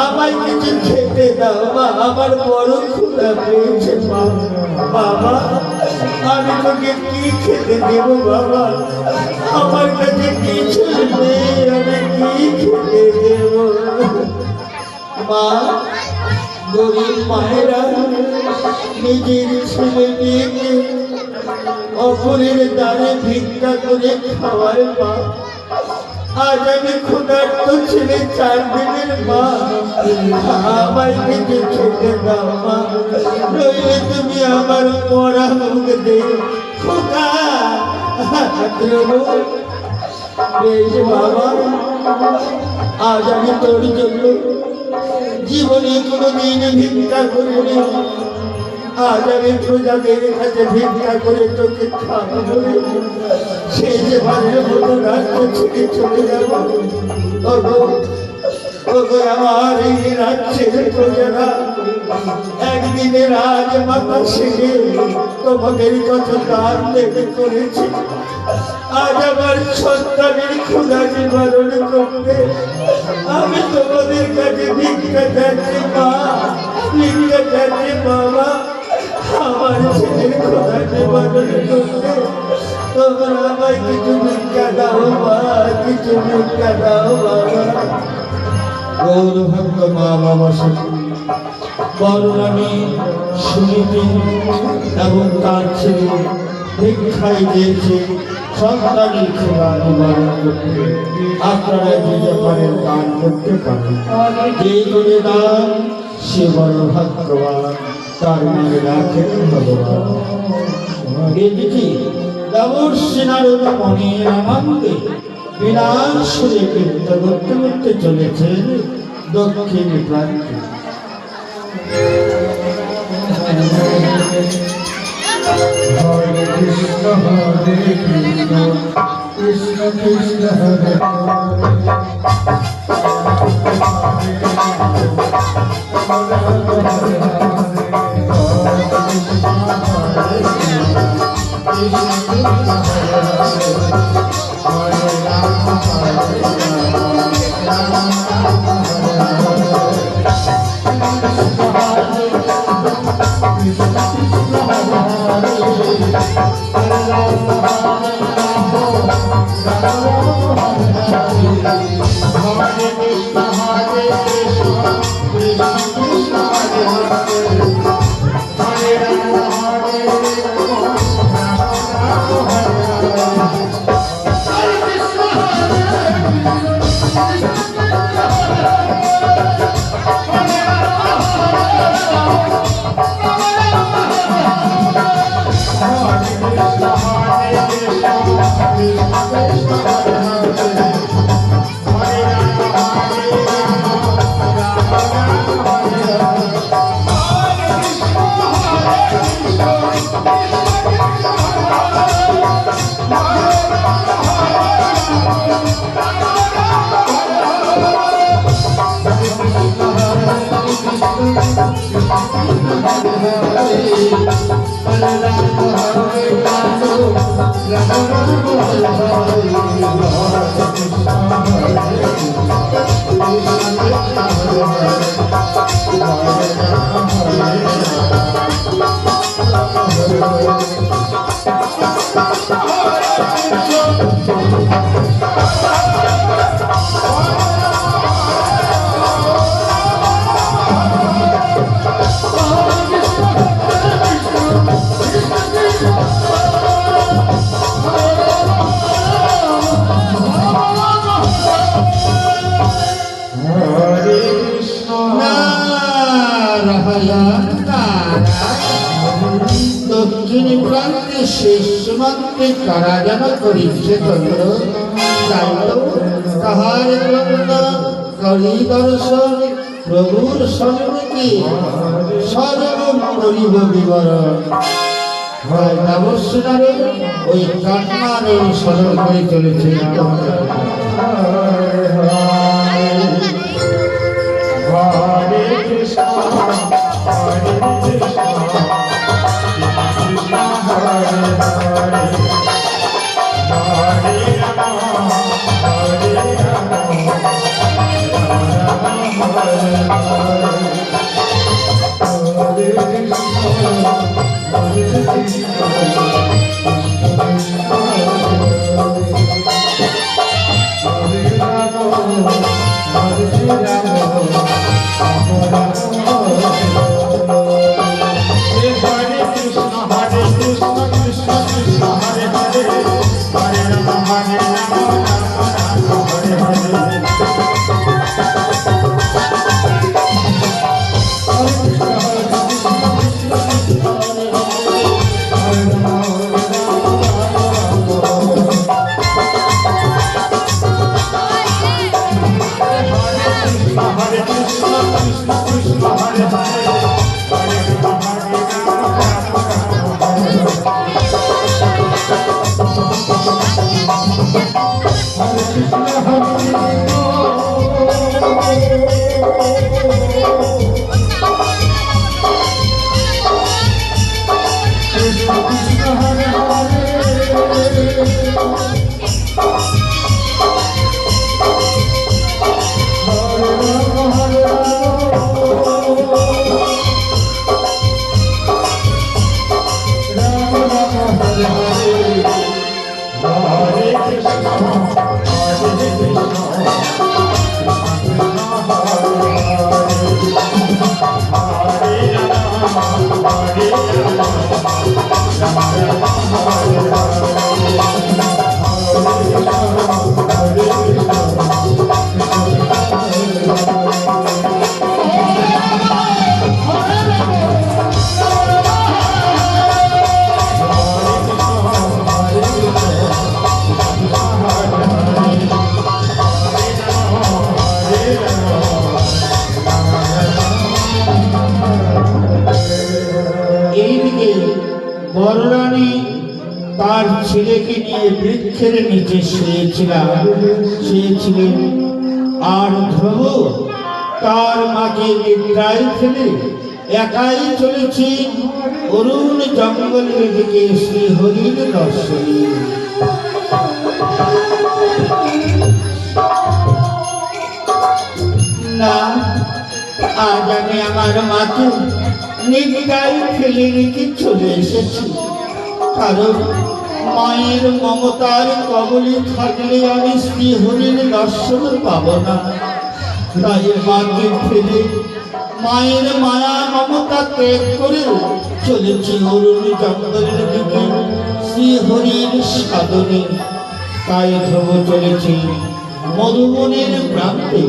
আমায় কিছু খেতে দাও মা, আমার বড় ক্ষুধা পেয়েছে মা। বাবা আমি তোকে কি খেতে দেবো বাবা, আমার কাছে কিছু নেই, আমি কি খেতে দেব মা। গরিব মায়েরা নিজের ছেলে মেয়েকে অপরের দ্বারে ভিক্ষা করে খাওয়ায় মা। আজ আমি ক্ষুধার্ত ছেলে 4 দিনের মা, আমায় কিছু খেতে দাও মা, নইলে তুমি আমার পড়া মুখ দে খোকা। বেশ বাবা, আজ আমি তোর জন্য জীবনে কোনোদিন ভিক্ষা করিনি, আজ আমি প্রজাদের কাছে ভিক্ষা করে তোকে খাওয়াবো। সেই যে বাড়ির মতো রাজ্য ছেড়ে চলে যাব। আমার এই রাজ্যের প্রজারা একদিনে রাজমাতা সেজে তোমাদের কত দান দেবে করেছে। আজ আমার সন্তানের ক্ষুধা নিবারণ করতে আমি তোমাদের কাছে ভিক্ষা চাচ্ছি মা, ভিক্ষা চাচ্ছি বাবা। আমার ছেলের ক্ষুধা নিবারণ করতে তোমরা আমায় কিছু ভিক্ষা দাও মা, কিছু ভিক্ষা দাও বাবা। গৌরভক্ত মা বাবা বর্ণামী শুনিতে এবং তার ছেলে ভিক্ষায় দিয়েছে সন্তানের ক্ষুধা নিবারণ করতে। আপনারা যে পারেন দান করতে পারেন, যে করে দান সে বড় ভাগ্যবান, তার নামে রাখেন ভগবান। এদিকে দেবর্ষি নারদ মনের আনন্দে বিনাশ সুরে কীর্তন করতে করতে চলেছে দক্ষিণ প্রান্তে। হরে কৃষ্ণ কৃষ্ণ কৃষ্ণ হরে দক্ষিণ প্রান্তে শেষ সীমান্তে কারা যেন করিছে তন্ত্র, তাহার করি দর্শন প্রভুর সন্মুখে সর্বম করিব বিবরণ। অবশ্যই ওই কান্নার স্মরণ করে চলেছে। হরে কৃষ্ণ হরে কৃষ্ণ কৃষ্ণ হরে হরে হরে রাম হরে রাম রাম রাম হরে এইদিকে বড়রানী তার ছেলেকে নিয়ে বৃক্ষের নিচে শুয়েছিলেন, আর ধ্রুব তার মাকে নিদ্রায় ফেলে একাই চলেছে অরুণ জঙ্গলের দিকে শ্রীহরির দর্শনে। না, আজ আমি আমার মাকে নিদ্রায় ফেলে রেখে চলে এসেছি, কারণ মায়ের মমতার কবলে থাকলে আমি শ্রীহরির দর্শন পাব না। তাই মাকে ফেলে মায়ের মায়া মমতা ত্যাগ করে চলেছি অরুণ জঙ্গলের দিকে শ্রীহরির সাধনে। তাই ধ্রুব চলেছি মধুবনের প্রান্তে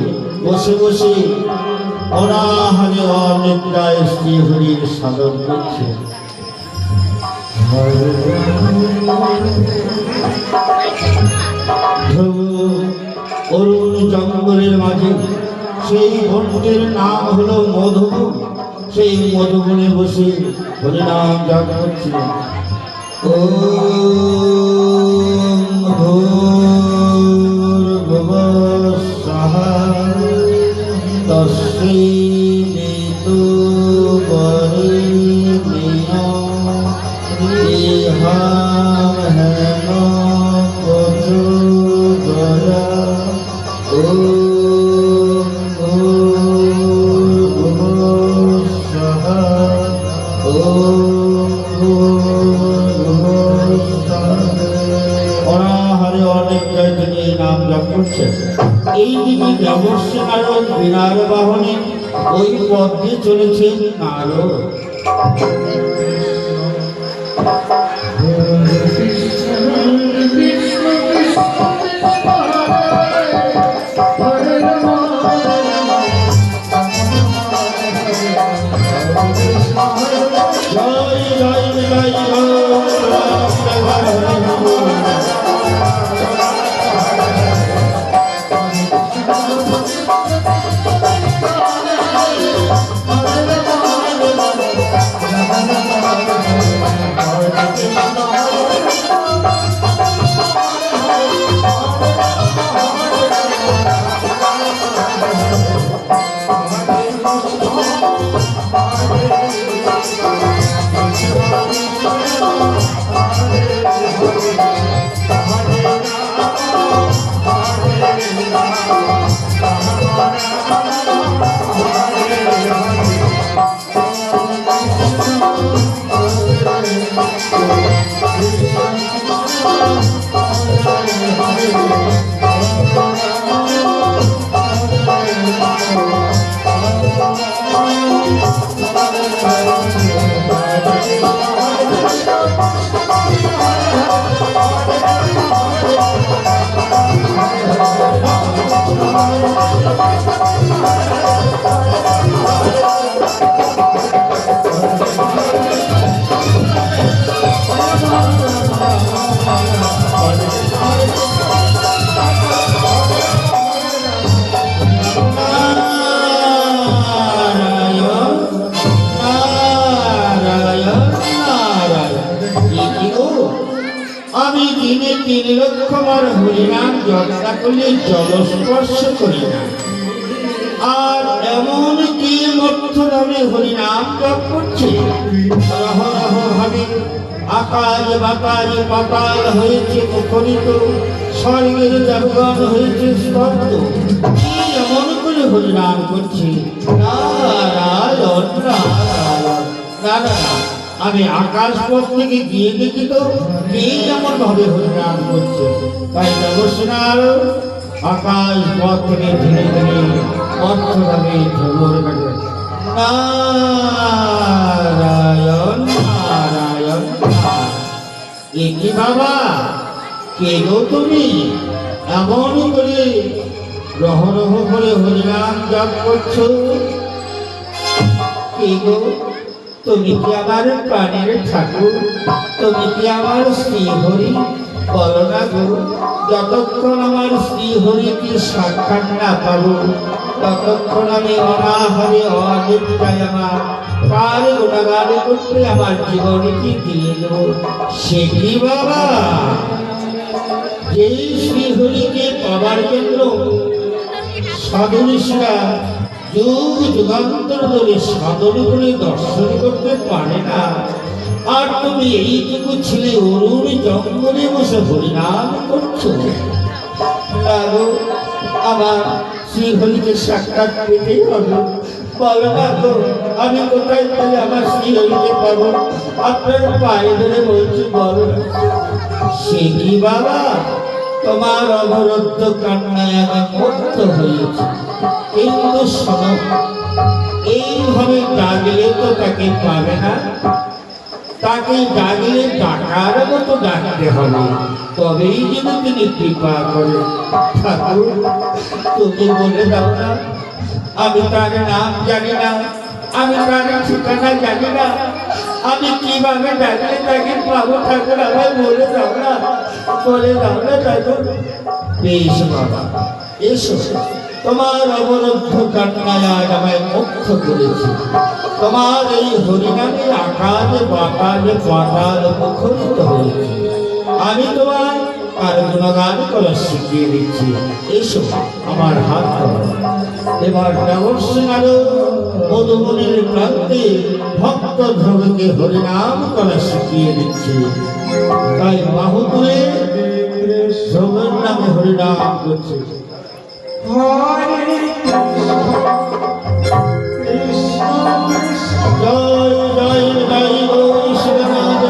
বসে বসে অনাহারে অনিদ্রায় শ্রীহরির সাধন করছে। ধ্রুব অরুণ জঙ্গলের মাঝে সেই বনটির নাম হলো মধুবন। সেই মধুবনে বসে হরিনাম জপ করছিলেন। ওম ভূর্ভুবঃ স্বঃ তস্मै বিতুর্বরেণ্যং দেহামহেনো প্রচোদয়াৎ। ওম ভূর্ভুবঃ স্বঃ ওম ভূর্ভুবঃ স্বঃ। অনাহারে অনিদ্রায় তিনি এই নাম জপ করছেন। এই দিকে দেবর্ষি নারদ বীণার বাহনে ওই পথ দিয়ে চলেছেন নারদ। জয় জয় জয় নীলক্ষমার হরিনাম যাত্রা করলে জলস্পর্শ করি না। আর এমন কি মধ্যধামে হরিনাম জপ করছে, রহ রহ ভাবে আকাশ বাতাস পাতাল হয়েছে মুখরিত, স্বর্গের দেবগণ হয়েছে স্তব্ধ। কি এমন করে হরিনাম করছে? নারায়ণ নারায়ণ। না না না, আমি আকাশ পথ থেকে গিয়ে দেখি তো কে এমন ভাবে হরিনাম করছে। তাই দেবসেনার আকাশ পথ থেকে ধীরে ধীরে অর্থভাবে ঝগড় কাটে। নারায়ণ নারায়ণ। এ কি বাবা, কে গো তুমি? এমন করে রহ রহ করে হরিনাম জপ করছো। কে গো, তুমি কি আমার প্রাণের ঠাকুর? তুমি কি আমার শ্রীহরি? বলো না গো, যতক্ষণ আমার শ্রীহরিকে সাক্ষাৎ না পাবো ততক্ষণ আমি অনাহারে অনিদ্রায় আমার কার গুণগান করতে আমার জীবনকে দিয়ে দেবো। সে কি বাবা, যেই শ্রীহরিকে পাবার জন্য সাধুরা যুগ যুগান্তর ধরে সাধন করে দর্শন করতে পারে না, আর তুমি এইটুকু ছেলে অরুণ জঙ্গলে বসে হরিনাম করছো। আমার শ্রীহরিকে সাক্ষাৎ পেতে হবে। বলো না তো, আমি কোথায় পেলে আমার শ্রীহরিকে পাবো? আপনার পায়ে ধরে বলছি, বলো। সে কি বাবা, তোমার অবরুদ্ধ কান্নায় আমি মুক্ত হয়েছি, কিন্তু শোনো, এইভাবে ডাকলে তো তাকে পাবে না। তাকে ডাকলে ডাকার মতো ডাকতে হবে, তবেই যদি তিনি কৃপা করে। ঠাকুর, তুমি বলে দাও না, আমি তার নাম জানি না, আমি তার ঠিকানা জানি না, আমি কিভাবে ডাকলে তাকে পাবো? ঠাকুর, আমায় বলে দাও না, বলে দাও না ঠাকুর। বেশ বাবা, এসো, তোমার অবরুদ্ধ কান্নায় আজ আমায় মুক্ত করেছি। তোমার এই হরিনামে আকাশ বাতাস পাতাল মুখরিত হয়েছে। আমি তোমার আর গুণগান করা শিখিয়ে দিচ্ছি। এসো, আমার হাত ধরো। এবার দেবর্ষিনার মধুবনের প্রান্তে ভক্ত ধ্রুবকে হরিনাম করা শিখিয়ে দিচ্ছি। তাই বাহু তুলে ধ্রুবের নামে হরিনাম করছে। জয় জয় জয় গৌরী শ্রীনাথ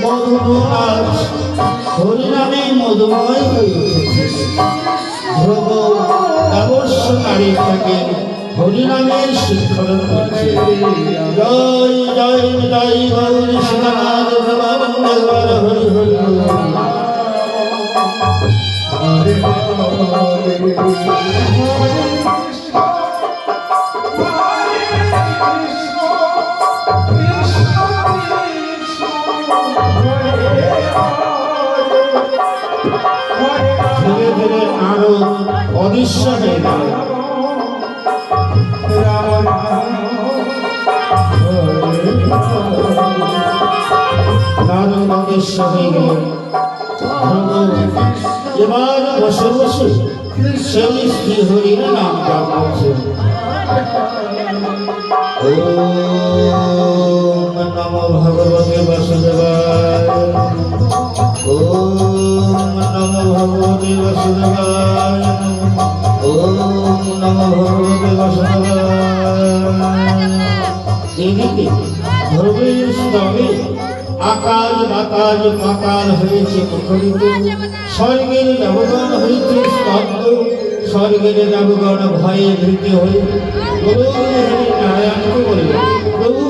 মধুরাজ হরিনামে মধুময় হয়ে উঠেছে। ধ্রুব অবশ্যকারী তাকে হরিনামের শিক্ষণ করছে। জয় জয় জয় গৌরী শ্রীনাথ হরি হরি ধীরে ধীরে আরো অদৃশ্য হয়ে গেল। নারদ অদৃশ্য হয়ে গেল। এবার বসে বসে সেই শ্রীহরির নাম জপ করছে। ওম নমো ভগবতে বাসুদেবায়, ওম নমো ভগবতে বাসুদেবায়, ওম নমো ভগবতে বাসুদেবায়। এদিকে ধ্রুবের স্তবে আকাশ বাতাস পাতাল হয়েছে মুখরিত, স্বর্গের দেবগণ হয়েছে স্তব্ধ। স্বর্গের দেবগণ ভয়ে ভীত হয়ে নারায়ণকে বলল, প্রভু,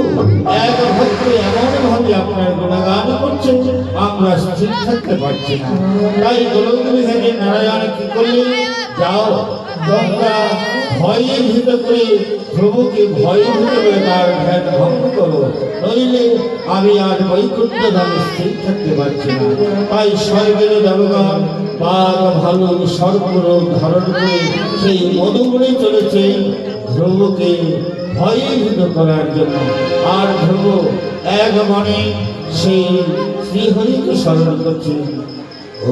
এক ভক্ত এমন ভাবে আপনার গুণগান করছে, আমরা স্থির থাকতে পারছি না। তাই গোলকবিহারী নারায়ণ কি করলেন? যাও, তোমরা ভয়ে ভীত করে প্রভুকে ভয়ে ভীত করে তার ধ্যান ভঙ্গ করো, নইলে আমি আর বৈকুণ্ঠ ধামে স্থির থাকতে পারছি না। তাই স্বর্গের দেবগণ বাঘ ভালু সর্বরোগ ধারণ করে সেই মধুবনে চলেছে ধ্রুবকে ভয়ে ভীত করার জন্য। আর ধ্রুব এক মনে সেই শ্রীহরিকে স্মরণ করছে। ও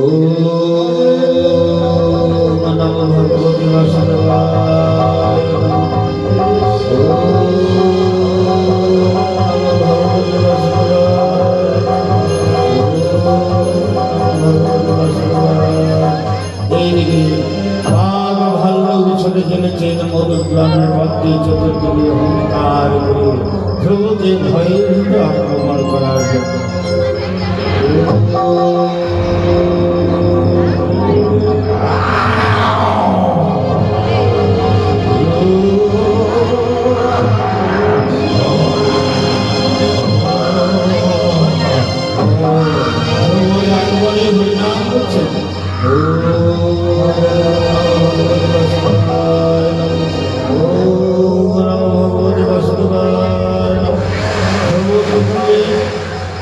নমো ভগবতে বাসুদেবায়, ও নমো ভগবতে বাসুদেবায়, ও নমো ভগবতে বাসুদেবায়। এইদিকে বাঘ ভাল্লুক ছোটে চলেছেন মধুগ্রামের মধ্যে চতুর্দিকে হুঙ্কার করে ধ্রুবকে ভয়ে ভীত আক্রমণ করার জন্য।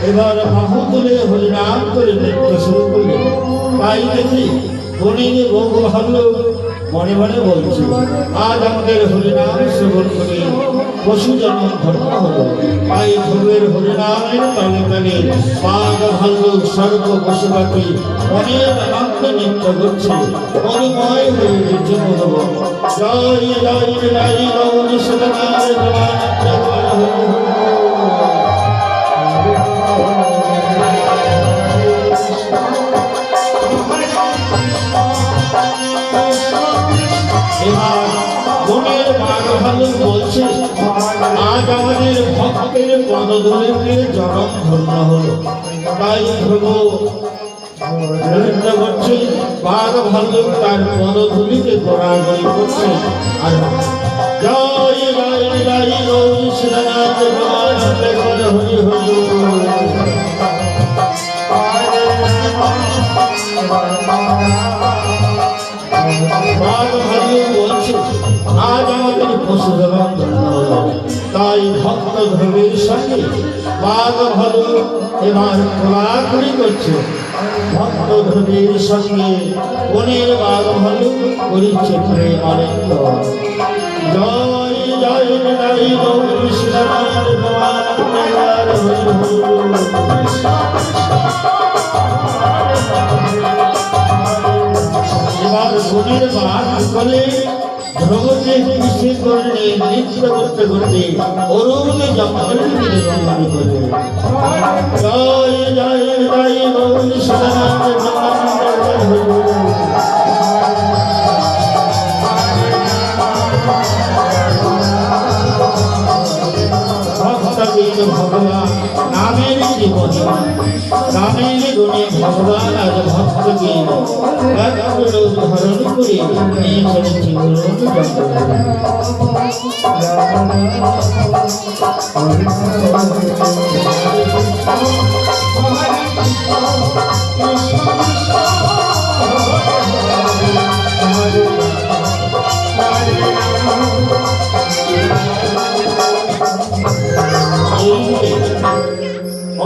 এবার বাহু তুলে হরিনাম করে নৃত্য শুরু করলেন। তাই দেখি বনিকে বহু ভাল্লুক মনে মনে বলছে, আজ আমাদের হরিনাম শ্রবণ করে পশু জন্ম ধন্য হলো। তাই ধ্রুবের হরিনামের তালে তালে বাঘ ভাল্লুক সর্ব পশু পাখি অনেক আনন্দ নৃত্য করছে, মনোময় হয়ে উঠেছে মধুবন। জয় জয় জয় গৌর সদানাথ এবার বনের বাঘ ভাল্লুক বলছে, আজ আমাদের ভক্তের পদধূলিতে জনম ধন্য হলো। তাই ধ্রুব নৃত্য করছে, বাঘ ভাল্লুক তার পদধূলিতে গড়াগড়ি করছে। আর জয় জয় জয় গৌর শ্রীনাথ ভগবানন্দে হরি হরি হরি। বাঘ ভাল্লুক বলছে, আজ আমাদের পশু জনম ধন্য হলো। তাই ভক্ত ধ্রুবের সঙ্গে বাঘ ভাল্লুক এবার কোলাকুলি করছে। ভক্ত ধ্রুবের সঙ্গে বনের বাঘ ভাল্লুক করিছে প্রেমানন্দ। জয় জয় জয় গৌর শ্রীনাথ ভগবানন্দে হরি হরি। এবার বনের বাঘ বলে ধ্রুবকে খুশি করলে নৃত্য করতে করতে অরুণকে জঙ্গলের দিকে গমন করে। জয় জয় জয় গৌর সদানন্দ ভক্তবীর ভগবান নামের জীবন, নামের গুণে ভগবান আজ ভক্তকে ধারণ করে নিয়ে চলেছে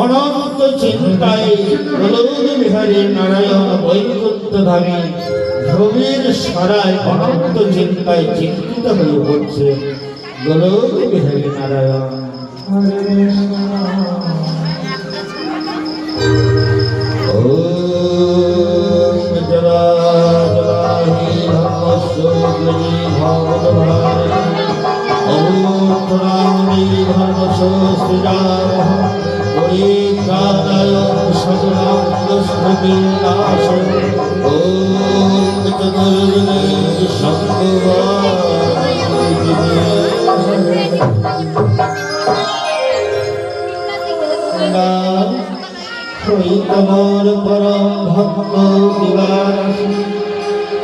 অনন্ত চিন্তায় গোলক বিহারী নারায়ণ বৈকুণ্ঠ ধামে ধ্রুবের সারায় অনন্ত চিন্তায় চিন্তিত হয়ে পড়ছে গোলক বিহারী নারায়ণ। ওম জলা জলাহি ধর্মস্বরূপিণী ভগবদ্ভারতী অমূর্তরামণি ধর্মস্বস্তিরাম পরিত্রাণায় সকলাঙ্গস্মৃতিনাশ। ওম চতুর্দিনে তোমার পরম ভক্ত দিবাস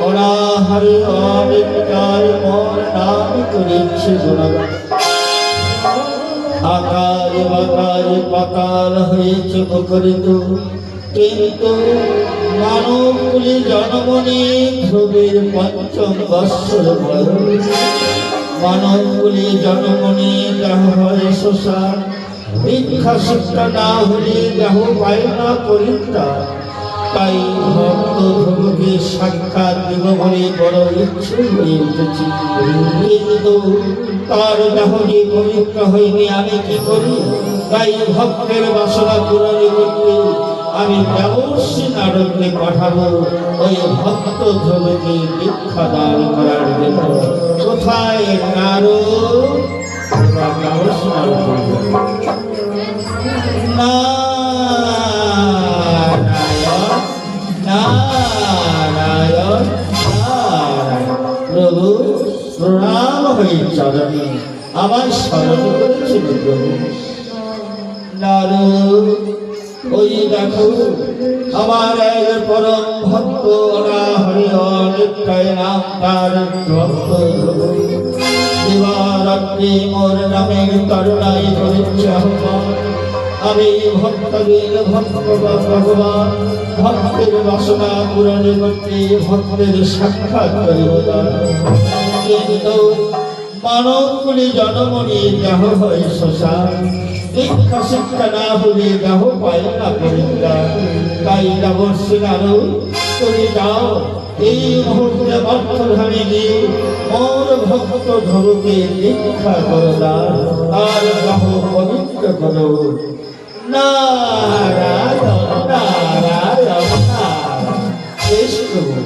অনাহারে অবিকার মোর নাম করিছে গুণগান। আকারে বাকারে পাতাল হয়েছে মুখরিত, কিন্তু মানব কুলে জনমনে ধ্রুবের পঞ্চম বৎসর বয়স মানব কুলে জনমনে দেহ হয় শোষা ভিক্ষা শিক্ষা না হলে দেহ পায় না পরিত্রাণ তাই ভক্ত ধ্রুবকে সাক্ষাৎ দিব বলে বড় ইচ্ছে হয়ে উঠেছি কিন্তু তার দেহ যে পবিত্র হয়নি আমি কি করি তাই ভক্তের বাসনা পূরণ করতে আমি দেবর্ষী নারদকে পাঠাবো ওই ভক্ত ধ্রুবকে দীক্ষা দান করার জন্য কোথায় নারদ দেবর্ষী নারদ নারায়ণ নারায়ণ প্রভু প্রণাম হয়ে চরণে আমার স্মরণ করেছিল প্রভু নারদ ওই দেখো আমার এক পরম ভক্ত অনাহরি অনিত্যায় নাম তার ভক্ত দিবারাত্রি মোর নামের করুণায় করেছে আহ্বান আমি ভক্তদের ভক্ত ভগবান ভক্তের বাসনা পূরণ করতে ভক্তের সাক্ষাৎ করিব কিন্তু মানব কুলে জনমনে দেহ হয় শ্মশান দীক্ষা শিক্ষা না হলে দেহ পায় না পরিত্রাণ তাই দেবর্ষী নারদ তুমি যাও এই মুহূর্তে অর্থধামে গিয়ে মোর ভক্ত ধ্রুবকে দীক্ষা করো দান আর দেহ পবিত্র করো নারায়ণ নারায়ণ নারায়ণ বেশ প্রভু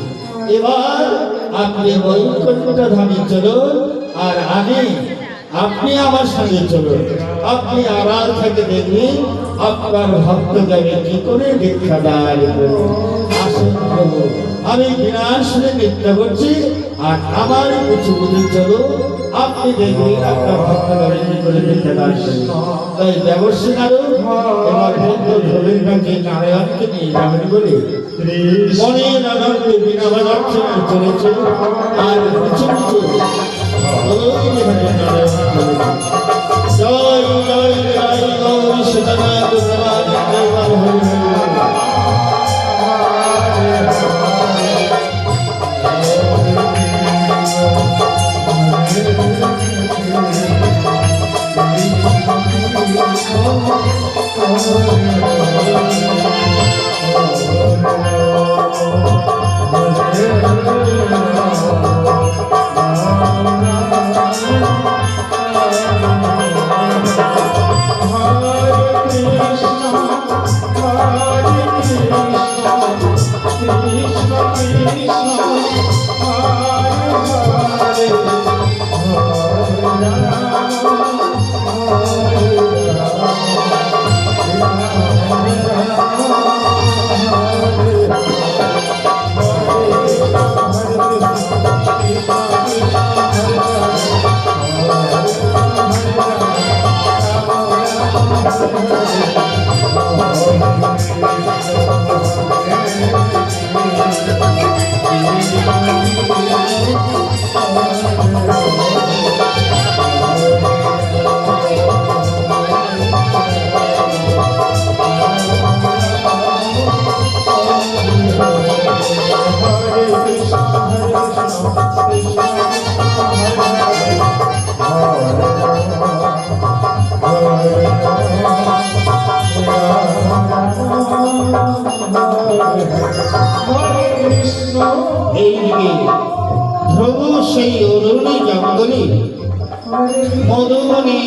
এবার আপনি বৈকুণ্ঠ ধামে চলুন আর আপনি আমার সঙ্গে চলুন আপনি আড়াল থেকে দেখবেন আপনার ভক্তকে আমি কি করে দীক্ষা দান করব আসুন প্রভু আমি বিনাশে নৃত্য করছি আর আমার কিছু বুঝে চলো আপনি দেখবেন আপনার ভক্তকে কি করে দীক্ষা দান করব তাই দেবর্ষী নারদ এবার ভক্ত ধ্রুবেন্দ্রকে নারায়ণকে নিয়ে যাবেন বলে মনে নারায়ণকে বিনা বাজাচ্ছেন চলেছে আর কিছু কিছু জয় জয় জয় গৌরী সীতানাথ এইদিকে ধ্রুব সেই অরুণী জঙ্গলে মধুবনী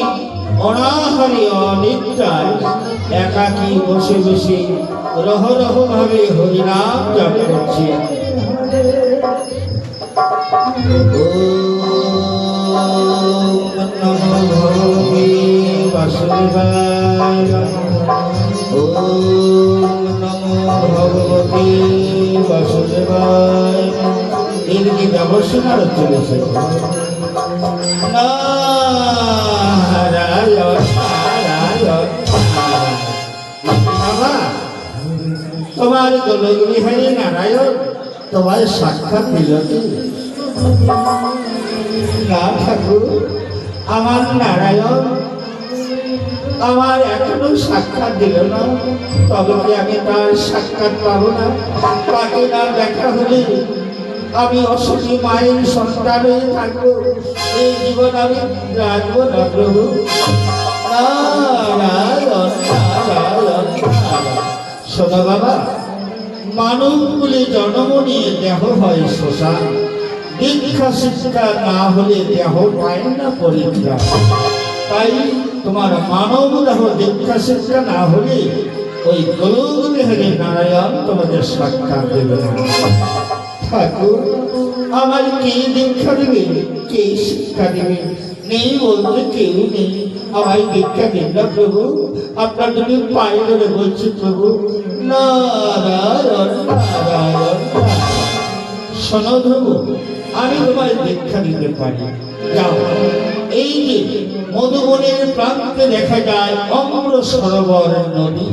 অনাহারি অনিদ্রায় একাকী বসে বসে রহ রহ ভাবে হরিনাম জপ করছে বাসুদেবায় ওম নমো ভগবতে বাসুদেবায় এদিকে দেবর্ষী নারদ চলেছে নারায়ণ নারায়ণ বাবা তোমার দলগুলি হয়ে নারায়ণ তোমার সাক্ষাৎ দিল কি না ঠাকুর আমার নারায়ণ আমার এখনো সাক্ষাৎ দিল না, তবে কি আমি তার সাক্ষাৎ পাবো না? তাকে না দেখা হলে আমি অসুখী মায়ের সন্তান হয়ে থাকবো, এই জীবন আমি রাখবো না প্রভু। নারায়ণ, নারায়ণ, নারায়ণ। শোনো বাবা, মানব বলে জন্ম নিয়ে দেহ হয় শ্মশান, দীক্ষা শিক্ষা না হলে দেহ পায় না পরীক্ষা। তাই তোমার মানব দেহ দীক্ষা শিক্ষা না হলে ওই গোলক দেহের নারায়ণ তোমাদের সাক্ষাৎ দেবে না। ঠাকুর, আমার কে দীক্ষা দেবে, কে শিক্ষা দেবে? নেই বলতে কেউ নেই, আমায় দীক্ষা দিন না প্রভু। আপনার তুমি পায়ে ধরে বলছি প্রভু। নারায়ণ, নারায়ণ, শোনো ধ্রুব, আমি তোমায় দীক্ষা দিতে পারি। যাও, এই যে মধুবনের প্রান্তে দেখা যায় অমর সরোবর নদী,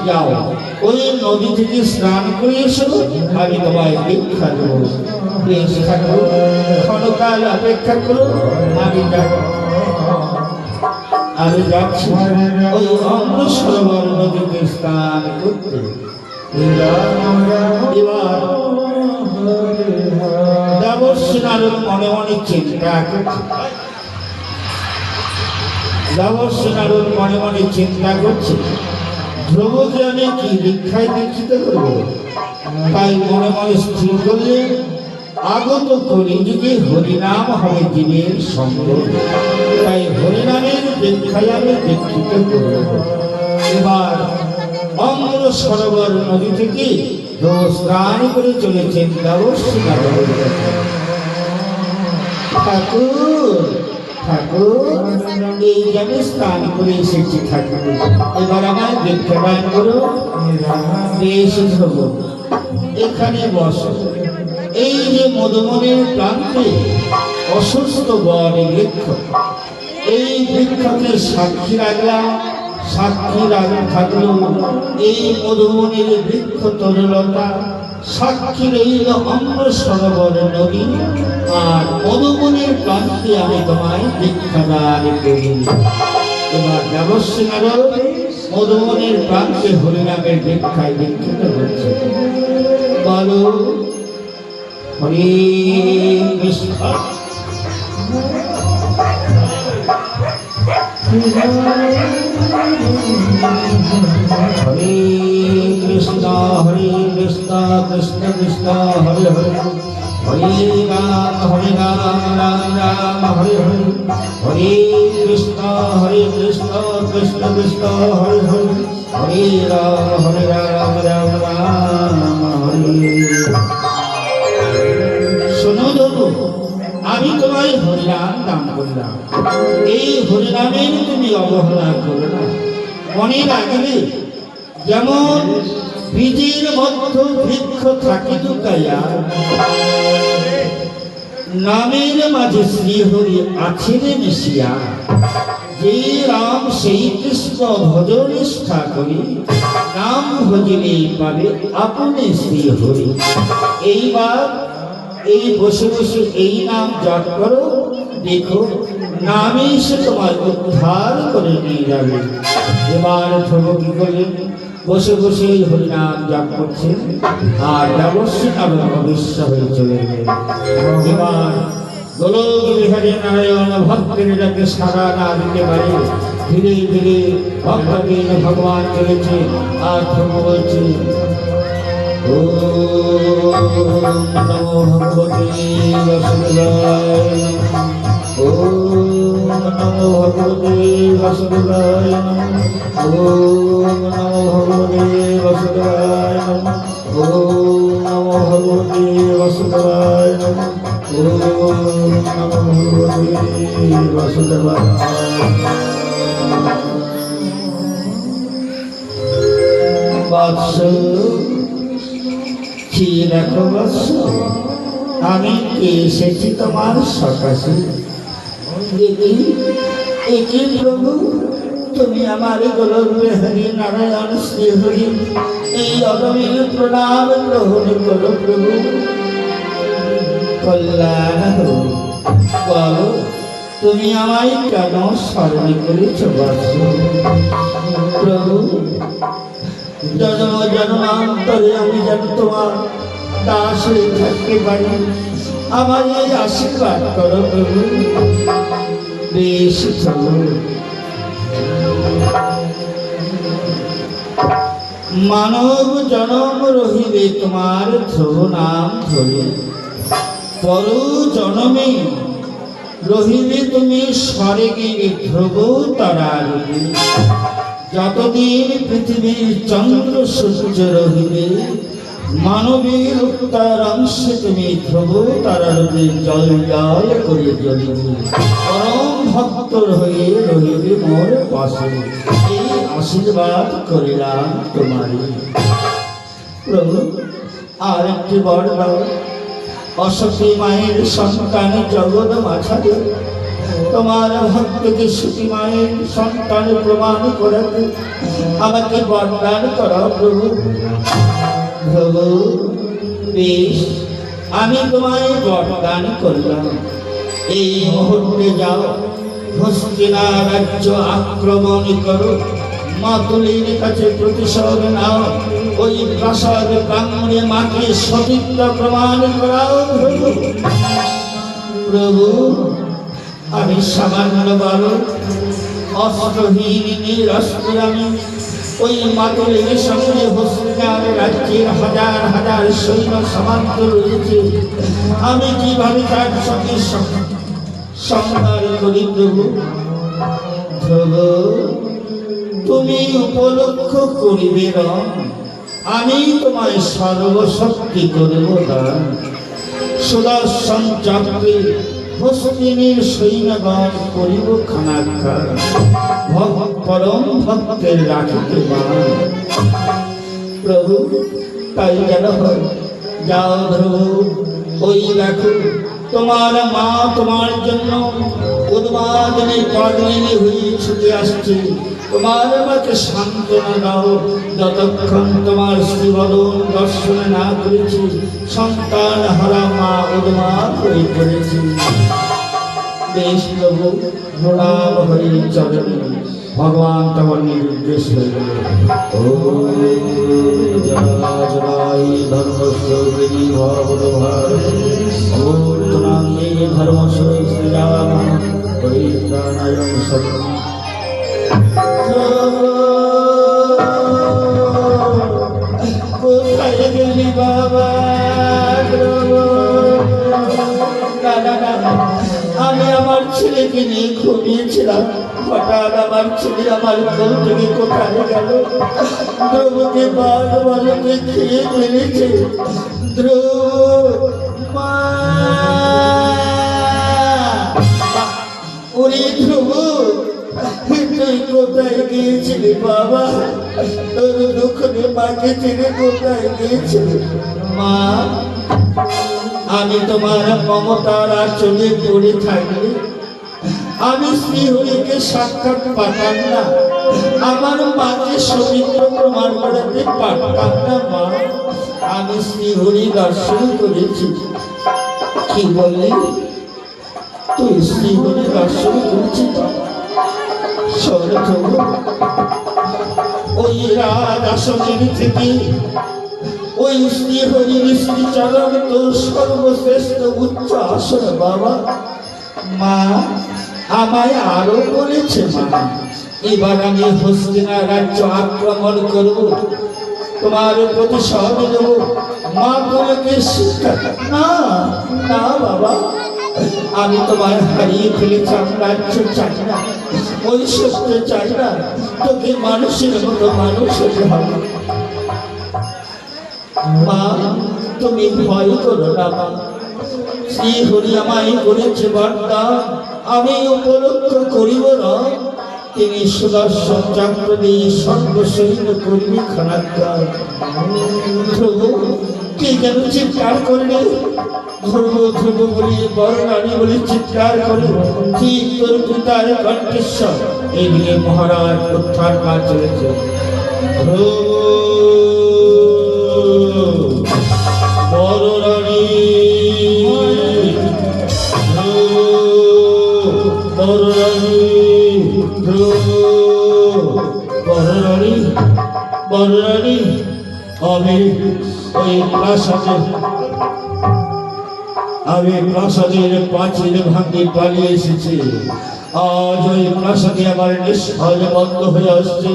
যাও ওই নদী থেকে স্নান করে এসো, আমি তোমায় দীক্ষা দেবো। বেশ ঠাকুর, ক্ষণকাল অপেক্ষা করো, আমি যাচ্ছি ওই অমর সরোবর নদীতে স্নান করতে। এবার দেবশ্রী নারদ মনে মনে চিন্তা করছে, দেবশ্রী নারদ মনে মনে চিন্তা করছে, ধ্রুবকে আমি কি দীক্ষায় দীক্ষিত করবো? তাই মনে মনে স্থির করলে আগত কলিযুগে হরিনাম হবে জীবের সঙ্গ, তাই হরিনামের দীক্ষায় আমি দীক্ষিত করব। এবার অমর সরোবর নদী থেকে স্নান করে চলেছেন দেবশ্রী নারদ। ঠাকুর, ঠাকুর, এই আমি স্নান করে এসেছি ঠাকুর, এবার আমার দীক্ষা দান করো। বেশ ধ্রুব, এখানে বসো। এই যে মধুবনের প্রান্তে অসুস্থ বট বৃক্ষ, এই বৃক্ষকে সাক্ষী রাখলাম, সাক্ষী থাকলো এই মধুবনের বৃক্ষ তরুলতা, সাক্ষী রইল অমর সরোবর নদী, আর মধুবনের প্রান্তে আমি তোমায় দীক্ষা দান করি। এবার দেবশ্রী নারদ মধুবনের প্রান্তে হরিনামের দীক্ষায় দীক্ষিত হচ্ছে। বলো হরে কৃষ্ণ, হরে কৃষ্ণ, হরে কৃষ্ণ, কৃষ্ণ কৃষ্ণ হরে হরে, হরে রাম, রাম রাম হরে হরে, হরে কৃষ্ণ, কৃষ্ণ কৃষ্ণ হরে হরে, হরে রাম, রাম রাম হরে। শোনো দেবো, আমি তোমায় হরিনাম দান করলাম, এই হরিনামের তুমি অবহেলা করো না। মনে রাখবে, যেমন বীজের মধ্যে বৃক্ষ থাকে লুকাইয়া, নামের মাঝে শ্রীহরি আছেন মিশিয়া। যে রাম সেই কৃষ্ণ ভজন নিষ্ঠা করি, নাম ভজিলে পাবে আপনি শ্রীহরি। এইবার এই বসে বসে এই নাম জপ করো, দেখো নামে সে তোমার উদ্ধার করে নিয়ে যাবে। এবার ধ্রুব কি করলেন, বসে বসে হরিনাম জপ করছেন, আর দেবশ্রী নারদ অদৃশ্য হয়ে চলে গেলেন। এবার গোলক বিহারী নারায়ণ ভক্তের যাতে সারা না দিতে পারে, ধীরে ধীরে ভক্তকে ভগবান চলেছে। আর ধ্রুব বলছে, ওম নমো ভগবতে বাসুদেবায়, ওম নমো ভগবতে বাসুদেবায়, ওম নমো ভগবতে বাসুদেবায়, ওম নমো ভগবতে বাসুদেবায়, ওম নমো ভগবতে বাসুদেবায়। বৎস, কি দেখো বৎস, আমি এসেছি তোমার সকাশে। একে প্রভু, তুমি আমার গোলক বিহারী নারায়ণ শ্রীহরি এই অদমিল প্রণাম গ্রহণ করো প্রভু। কল্যাণ হোক। বলো তুমি আমায় কেন স্মরণ করেছ বৎস? প্রভু, জন্ম জন্মান্তরে আমি যেন তোমার দাস হয়ে থাকতে পারি, আমার এই আশীর্বাদ করো প্রভু। বেশ প্রভু, মানব জনম রহিবে তোমার ধ্রুব নাম ধরে, পর জনমে রহিবে তুমি স্বর্গের ধ্রুব তারার রূপে। যতদিন পৃথিবীর চন্দ্র সূর্য রহিবে, মানবের উত্তর অংশে তুমি ধ্রুব তারার রূপে জল জল করে জ্বলিবে। পরম ভক্তর হয়ে রহিবে মোর পাশে, এই আশীর্বাদ করিলাম তোমারই। প্রভু, আর একটি বর দাও। অসতী মায়ের সন্তান জগৎ মাঝারে, তোমার ভক্তকে সতী মায়ের সন্তান প্রমাণ করাতে আমাকে বরদান করো প্রভু। প্রভু, বেশ, আমি তোমায় বরদান করলাম। এই মুহূর্তে যাও, হস্তিনা রাজ্য আক্রমণ করো, মাতুলির কাছে প্রতিশোধ নাও, ওই প্রাসাদ প্রাঙ্গণে মাকে সতীত্ব প্রমাণ করাও প্রভু। প্রভু, আমি সামান্য বালক, অস্ত্রহীন নিরস্ত্র, আমি ওই মাতুলির সঙ্গে হস্তিনার রাজ্যের হাজার হাজার সৈন্য সামান্ত রয়েছে, আমি কিভাবে তার সঙ্গে সংহার করি প্রভু? প্রভু, তুমি উপলক্ষ করিবে না, আমি তোমায় সর্বশক্তি করব দান। সুদর্শন চক্রে হস্তিনীর সৈন্যগণ করিব খানাক্ষার, পরম ভক্তের রাখিতে মান। প্রভু, তাই যেন হয়। যাও ধ্রুব, ওই দেখো তোমার মা তোমার জন্য উন্মাদনে পাগলিনী হয়ে ছুটে আসছে। তোমার মাকে সান্ত্বনা দাও, যতক্ষণ তোমার শ্রীবদন দর্শন না করেছি সন্তান হারা মা উন্মাদ হয়ে পড়েছে। বেশ প্রভু, প্রণাম হয়ে চলেন। ভগবান তোমার নির্দেশ হয়ে গেল। ও জয় ধর্মস্বরূপিণী ভগবদ্ভার অমূর্তনাঙ্গে ধর্মস্বরূপ শ্রীরাম পরিত্রাণায় সত্যম। কোথায় গেলি বাবা? আমি আমার ছেলেকে নিয়ে ঘুমিয়েছিলাম, হঠাৎ আমার ছেলে আমার কোল থেকে কোথায় গেল? ধ্রুবকে ভালো ভালো খেয়ে ফেলেছে। ধ্রুব, মা! ওরে ধ্রুব, তুই কোথায় গিয়েছিলি বাবা? তোর দুঃখে মাকে ছেড়ে কোথায় গিয়েছিলি? মা, আমি তোমার মমতার আঁচলে পড়ে থাকলে আমি শ্রীহরিকে সাক্ষাৎ পাতাম না, আমার মাকে সতীত্ব প্রমাণ করাতে পারতাম না। মা, আমি শ্রীহরি দর্শন করেছি। কি বললি তুই? শ্রীহরি দর্শন করেছিস? ওই রাজ আসনের থেকে ওই শ্রীহরির শ্রীচরণ তোর সর্বশ্রেষ্ঠ উচ্চ আসন বাবা। মা আমায় আরো বলেছে, মা এবার আমি হস্তিনা রাজ্য আক্রমণ করব, তোমার প্রতিশোধ নেব। মা তোমাকে শিক্ষা না, না বাবা, আমি তোমার হারিয়ে ফেলেছিলাম রাজ্য চাই না, ওই সত্য চাই না, তোকে মানুষের মতো মানুষ হতে হবে। মা তুমি ভয় করো না মা, শ্রীহরি আমায় করেছে বরদান, আমি উপলক্ষ করিব না। তিনি সুদর্শন চক্র দিয়ে সর্বসৈন্য কর্মী খানাক্কার। ধ্রুব, কে যেন চিৎকার করলে? ধ্রুব ধ্রুব বলি বড় রানী বলে চিৎকার করে ঠিক তোর পিতার কণ্ঠেশ্বর। এদিকে মহারাজ উত্থান পা চলেছে। বড় রানী বড়রানী বড়রানী বড়রানী আমি ওই প্রাসাদের পাঁচিল ভাঙে পালিয়ে এসেছি। আজ ওই প্রাসাদে আমার নিঃশ্বাস বন্ধ হয়ে আসছে।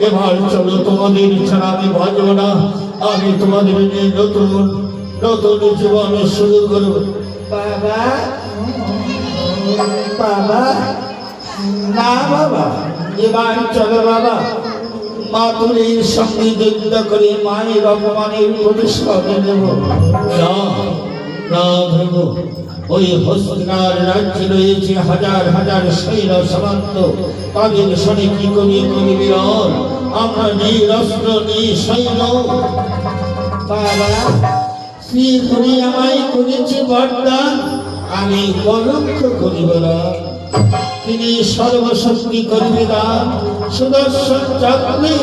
এবার চলো, তোমাদের ছাড়া আমি বাঁচব না। আমি তোমাদের নিয়ে নতুন নতুন জীবন শুরু করব। বাবা বাবা, না বাবা, এবার চলো বাবা, মাতুরের সঙ্গে যুদ্ধ করে মায়ের অপমানের প্রতিশোধ নেব। না না ভেব, ওই হস্তিনার রাজ্যে রয়েছে হাজার হাজার সৈন্য সামন্ত, তাদের শোনে কি করি করি বিরল। আমরা নিরস্ত্র নিঃসৈন্য। বাবা, শ্রীহরি আমায় করেছে বরদান, আমি কলঙ্ক করিব না। তিনি সর্বশক্তি করিবে দান, সুদর্শন চক্রে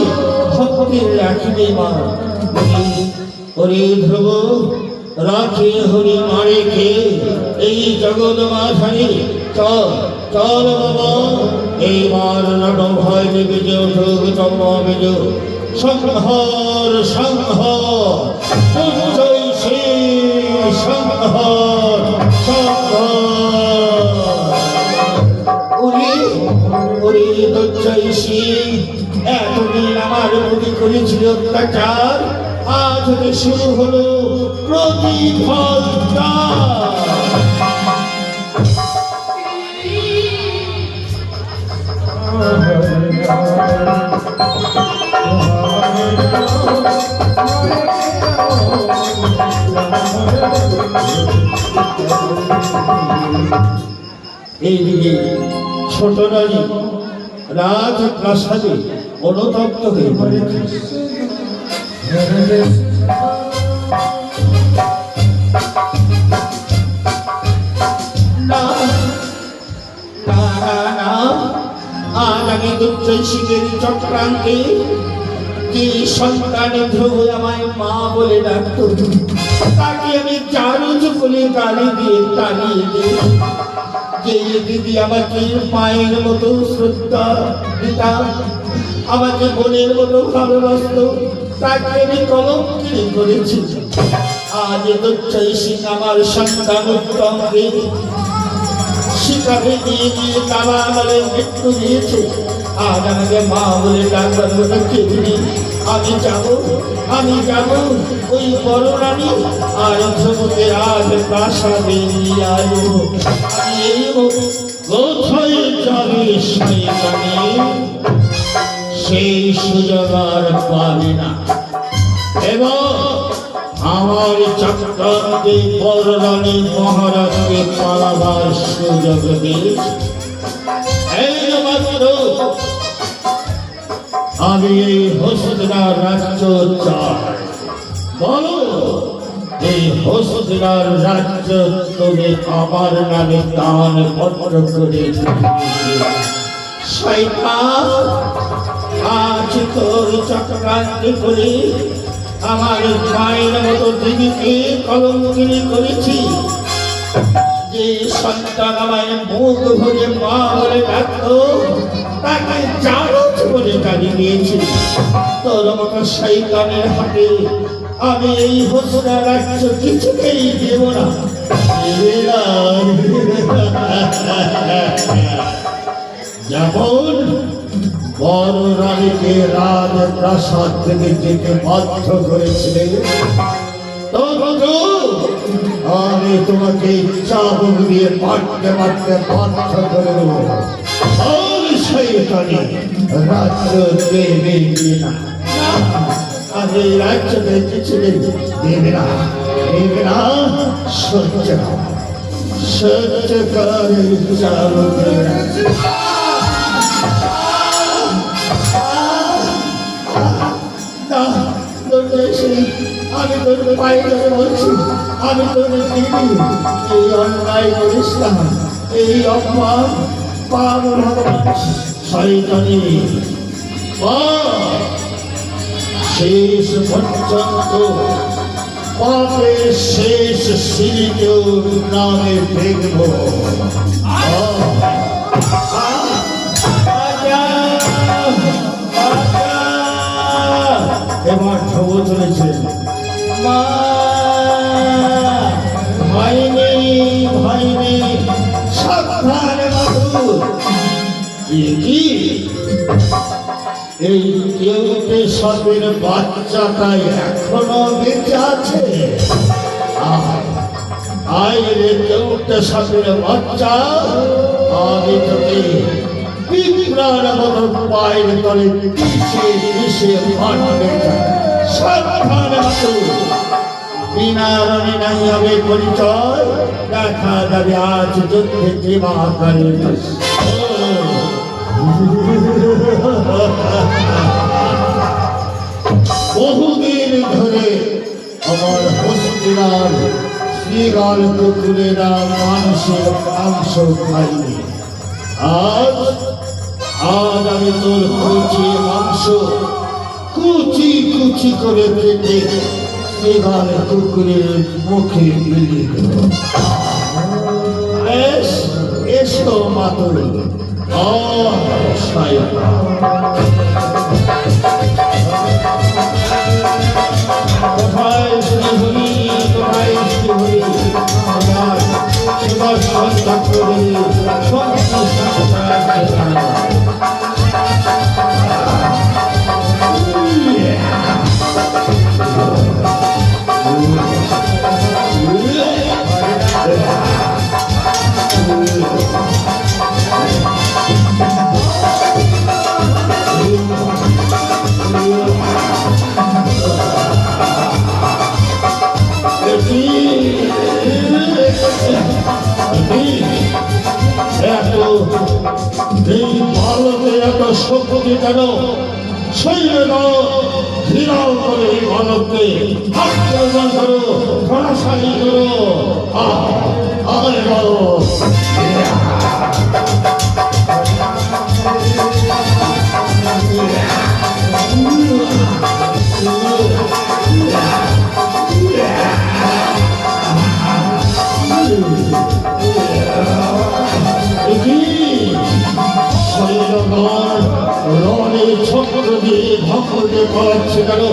ভক্তির রাখিবে মা। ওরে ধ্রুব, রাখে হরি মারে কে এই জগৎ মাঝারি। চল চল বাবা, এইবার নট ভয় দেবে যে ওঠুক চম্মে যে সংহার সংহার জয় শ্রী সংহার সংহার। ওরে ওরে দজ্জাইশী, এতদিন আমার প্রতি করেছিল অত্যাচার, আজ থেকে শুরু হলো প্রতিফল। এইদিকে ছোট রানী রাজ প্রাসাদে অনুতপ্ত হয়ে পড়েছে। আজ আমি দুর্জয়সিংহের চক্রান্তে যে সন্তান ধ্রুব আমায় মা বলে ডাকত, তাকে আমি চারুজ বলে গালি দিয়ে তাড়িয়ে দিই। যে দিদি আমাকে মায়ের মতো শ্রদ্ধা দিতা, আমাকে বোনের মতো ভালোবাসত, তাকে আমি কলঙ্কিনী করেছি। আজ দুর্জয়সিংহ আমার সন্তান উত্তমকে শিকারে নিয়ে গিয়ে বাবা আমাদের মৃত্যু দিয়েছে। আজ আমাকে মা বলে ডাকবার মতো কেউ নেই। আমি যাব ওই বড় রানী আর ধ্রুবকে আজ প্রাসাদে নিয়ে আসবো। আমি এই কোথায় যাবে সেই সুযোগ আর পাবে না। এবং আমার চক্রান্তে বড় রানী মহারাজকে পালাবার সুযোগ দিয়েছে। এই মাত্র আমি এই হস্তিনার রাজ্য চাই। বলো, এই হস্তিনার রাজ্য তুমি আমার নামে দান পত্র করে শয়তান, আজ তোর চক্রান্তে করে আমার মায়ের মতো দিদিকে কলঙ্কিনী করেছি। যে সন্তান আমায় মুখ ভরে মা বলে ডাকত, তাকে চারুজ বলে গালি দিয়েছি। তোর মতো শয়তানের হাতে আমি এই হস্তিনার রাজ্য কিছুতেই দেব না। যেমন বড় রানীকে রাজপ্রাসাদ থেকে যেতে বাধ্য করেছিলে, আমি তোমাকে চাবুক দিয়ে মারতে মারতে বাধ্য করে দেব। রাজ্য দেবে না, আমি রাজ্য কিছু দেবে না, দেবে না। সহ্য সহ্য করে চাবুক। আমি তোর পায়ে ধরে বলছি, আমি তোর দিদি, এই অন্যায় করিস না, এই অপমান পাপ ভগবান শয়তানি। শেষ পর্যন্ত পাপের শেষ সিঁড়িকেও নামে দেখব। এবার ঢোল চলেছে মা ভয় নেই সাবধানে মাতুর কি এই কেউটে সাপের বাচ্চাটা এখনো বেঁচে আছে আয় রে কেউটে সাপের বাচ্চা আমি তোকে পিঁপড়ার মতো পায়ের তলে পিছিয়ে মারতে চাই সাবধানে মাতুর বিনা রণে নাই হবে পরিচয় দেখা যাবে আজ যুদ্ধে দিবাকরের বহুদিন ধরে আমার হস্তিনার শ্রীগাল কুকুরেরা মানুষের মাংস খাইনি আজ আমি তোর কুচি মাংস কুচি কুচি করে কেটে শ্রীগাল কুকুরের মুখে মিলিয়ে দেব এসো মাতুর কোথায় শ্রীহরি কোথায় শ্রীহরি আমার শিবর সন্তান করে এত শক্তি কেন শৈল ঘৃণাও করে এই মানবকে আক্রমণ করো ধরাশায়ী করো আয় বলো রণে ছত্র দিয়ে ভঙ্গ দিয়ে পালাচ্ছে কেন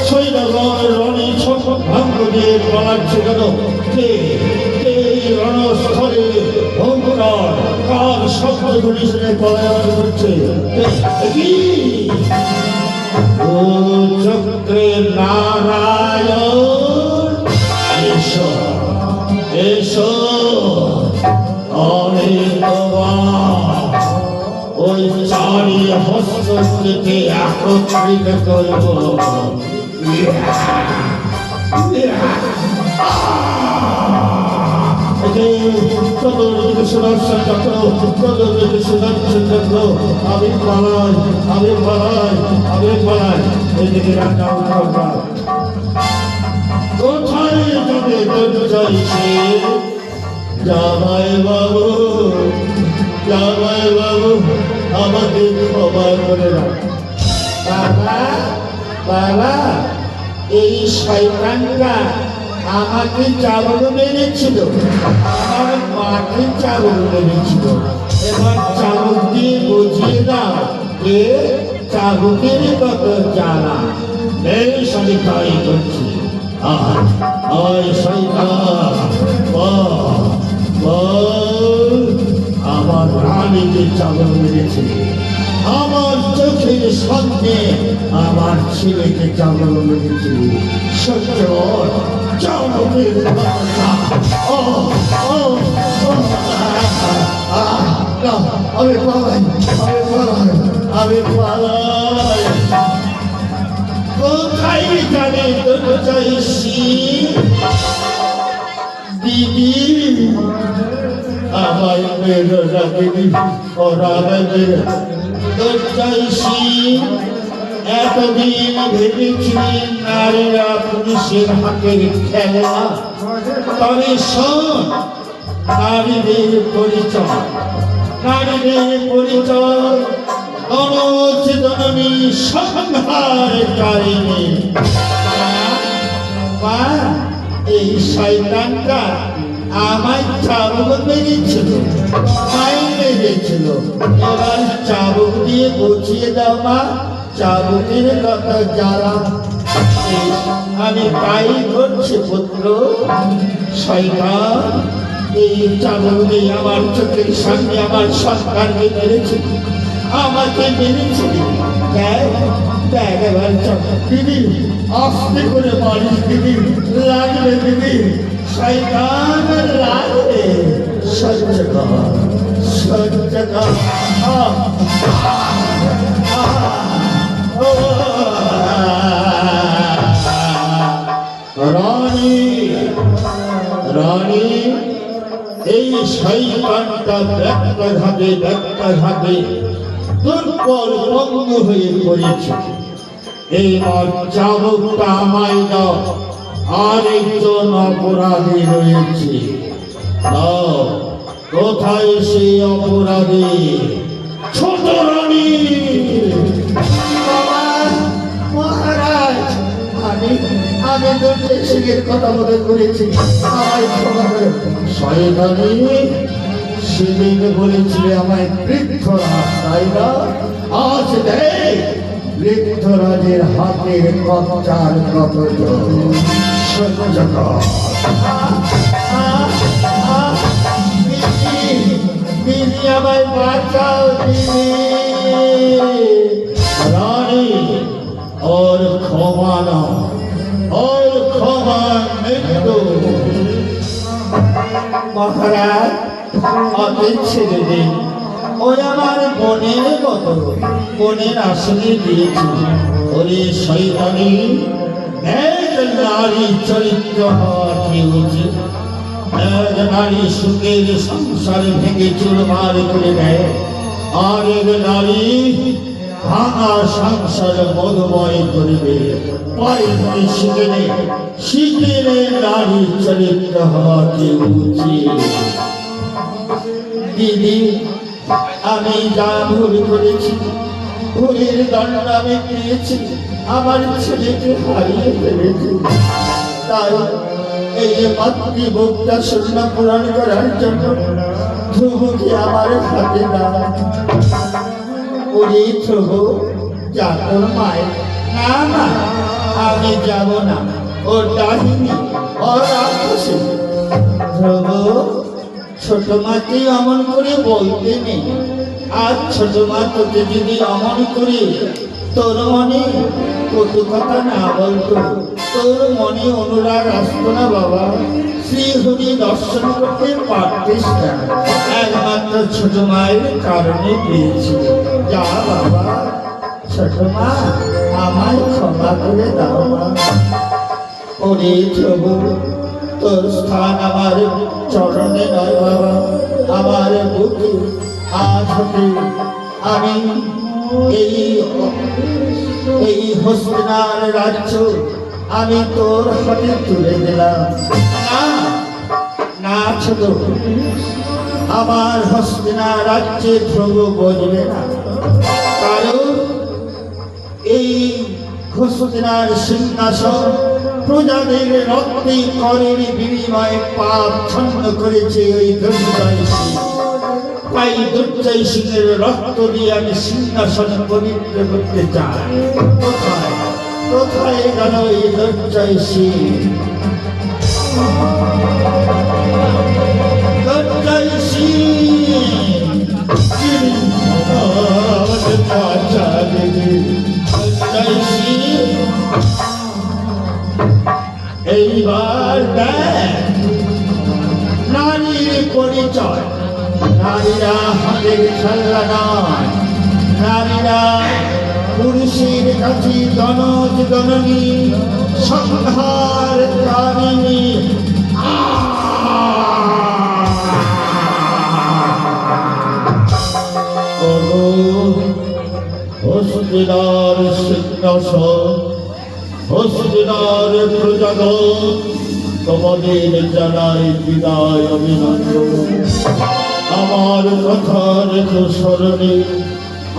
সৈন্যগণ রণে ছত্র ভঙ্গ দিয়ে পালাচ্ছে কেন রণস্থলে ভঙ্গরার কার শব্দ ধরে শুনে পলায়ন করছে ও চক্রের নারায়ণ এসো এসো ওই চারি হস্তকে একত্রিত করব চতুর্দিকে সুদর্শন চক্র চতুর্দিকে সুদর্শন চক্র আমি পালাই এদিকে রান্না উৎসব কোথায় যাবে চাইছে জামাই বাবু আমাকে ক্ষমা করে রাখ বাবা এই শয়তানটা আমাকে চাবল মেরেছিল আমার মাকে চাবল মেরেছিল এবার চাবল দিয়ে বুঝিয়ে দাও যে চাবুকের কত জ্বালা এই সবই তাই করছি আমার রানীকে চাবল মেরেছে আমার চোখের সামনে আমার ছেলেকে চাবল মেরেছে সত্য চাবলের আমি পালাই কোথায় জানে তোর চাইছি দিদি আমায় মেরে রাখবি ওরা তোর চাইছি এতদিন ভেবেছি নারীরা পুরুষের হাতের খেলা তবে শোন নারীদের পরিচয় অনচেতনী সংহারকারিণী এই শয়তানটা আমায় চাবুক মেরেছিল, মাই মেরেছিল। এবার চাবুক দিয়ে বুঝিয়ে দাও মা, চাবুকের কথা জ্বালা। আমি তাই করছি পুত্র। শয়তান এই চাবুক দিয়ে আমার চোখের সামনে আমার সন্তানকে মেরেছে, আমাকে মেরেছে। দেখ এবার দিদি, আস্তে করে মারিস দিদি, লাগবে দিদি, শয়তান লাগবে। সহ্য কর, সহ্য কর। রানী, রানী, এই শয়তানটা ব্যাঘাতে দুর্বল ভঙ্গ হয়ে পড়েছে। এই চাবুকটা আমায় দাও, আরেকজন অপরাধী রয়েছে। কোথায় সেই অপরাধী? ছোট রানী। মহারাজ, আমি দুর্গে সিংহের কথা মনে করেছি, আমায় ক্ষমা করে। শয়তানি, সেদিন বলেছিলে আমায় বৃদ্ধরাজ, তাই না? আজ দেখ বৃদ্ধরাজের হাতের কচ্চার কত সহ্য কর। দিদি আমায় বাঁচাও দিদি। রানী, ওর ক্ষমা না, ওর ক্ষমা মৃত্যু। মহারাজ, অতীত ছেড়ে দিন, ওই আমার বোনের মতো, বোনের আসনে দিয়েছি। ওরে শয়তানি, এক নারী চরিত্র হওয়া কি উচিত? এক নারী সুখের সংসার ভেঙে চুরমার করে দেয়, আর এক নারী ভাঙা সংসার মধুময় করিবে। পায়ে শিখে নারী চরিত্র হওয়া কি উচিত? দিদি, আমি যা ভুল করেছি, ভুলের দণ্ড আমি পেয়েছি, আমার ছেলেকে হারিয়ে ফেলেছি। তাই এই মাতৃভোগটা শূন্য পূরণ করার জন্য ধ্রুবকে আমার হাতে দাও। ওরে ধ্রুব, যা তোর মায়ের। না না, আমি যাব না, ও ডাহিনী, ও রাক্ষসী। ধ্রুব, ছোট মাকে অমন করে বলতে নেই। আর ছোট মা তোকে যদি অমন করে তোর মনে কটু কথা না বলতো, তোর মনে অনুরাগ আসতো না বাবা। শ্রীহরি দর্শন করতে পারতিস না, একমাত্র ছোট মায়ের কারণে পেয়েছি। যা বাবা, ছোট মা, আমায় ক্ষমা করে দাও মা। ওরে প্রভু, তোর স্থান আমার চরণে নয় বাবা, আমার বুকে। আজ হতে আমি এই হস্তিনার রাজ্য আমি তোর হাতে তুলে দিলাম। না না ছোট, আমার হস্তিনা রাজ্যে প্রভু বলবে না, কারণ এই হস্তিনার সিংহাসন প্রজাদের রক্তে করের বিনিময়ে পাপ ছন্ন করেছে ওই দুর্জয় সিং। তাই দুর্জয় সিংহের রক্ত দিয়ে আমি সিংহাসন পবিত্র করতে চাই। কোথায় কোথায় গেল এই দুর্জয় সিং? দুর্জয় সিং, দুর্জয় সিং, এইবার দেখ নারীর পরিচয়। নারীরা হাতের খেলনা নয়, নারীরা পুরুষের কাছে দনজ জননী, সংহার কারিণী। হস্তিনার সিংহাসন, হস্তিনার প্রজাগণ, তোমাদের জানাই বিদায় অভিনন্দন। আমার কথা রেখো স্মরণে,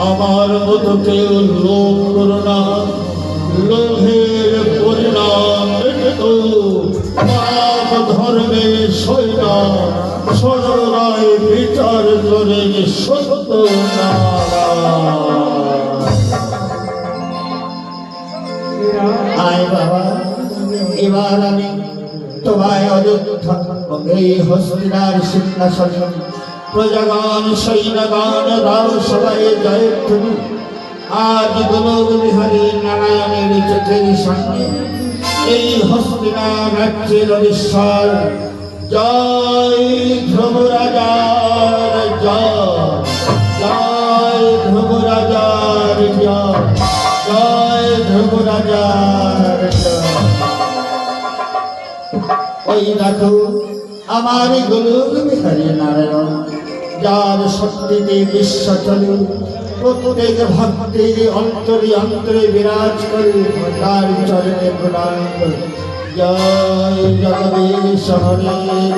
আমার মতো কেউ লোভ করো না। লোভের পরিণাম মৃত্যু, পাপ ধর্মে শৈতান জয় বিচার করে সত্য আয় বাবা, এবার আমি তোমায় অযোধ্যা এই হস্তিনার সিংহাসন প্রজাগণ সৈন্যগণ রাও সবাই জয় তুমি। আজ গোলক বিহারী নারায়ণের চোখের সামনে এই হস্তিনা রাজ্যের অধীশ্বর জয় ধ্রুব রাজার জয়, জয় ধ্রুব রাজার জয়, জয় ধ্রুব রাজার জয়। ওই দেখো আমার গোলক বিহারী নারায়ণ, যার শক্তিতে বিশ্ব চলে, প্রত্যেক ভক্তের অন্তরে অন্তরে বিরাজ করে, তার চরণে প্রণাম করে। জয় জগদীশ হরে,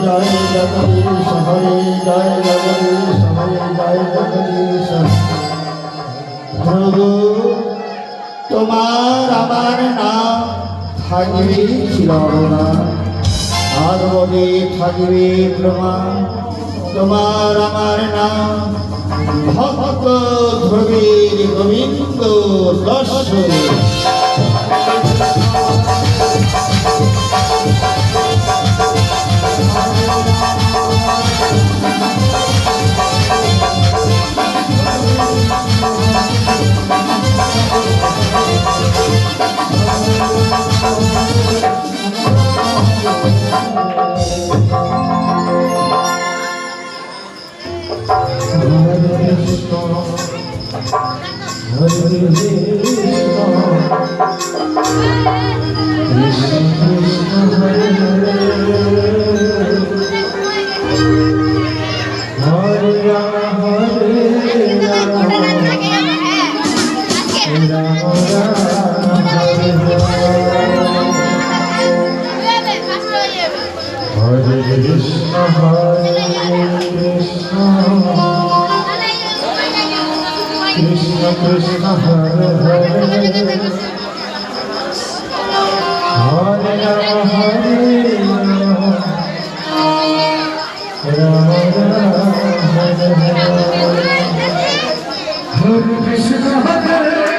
জয় জগদীশ হরে, জয় জগদীশ হরে, জয় জগদীশ হরে। ধ্রুব, তোমার আমার নাম থাকবে চিরনা, আর বলে থাকবে প্রমাণ। তোমার আমার নাম ভক্ত ধ্রুবের গোবিন্দ দর্শন। Krishna Krishna Hare Hare Hare Rama Hare Rama Rama Rama Hare Hare Hare Krishna Hare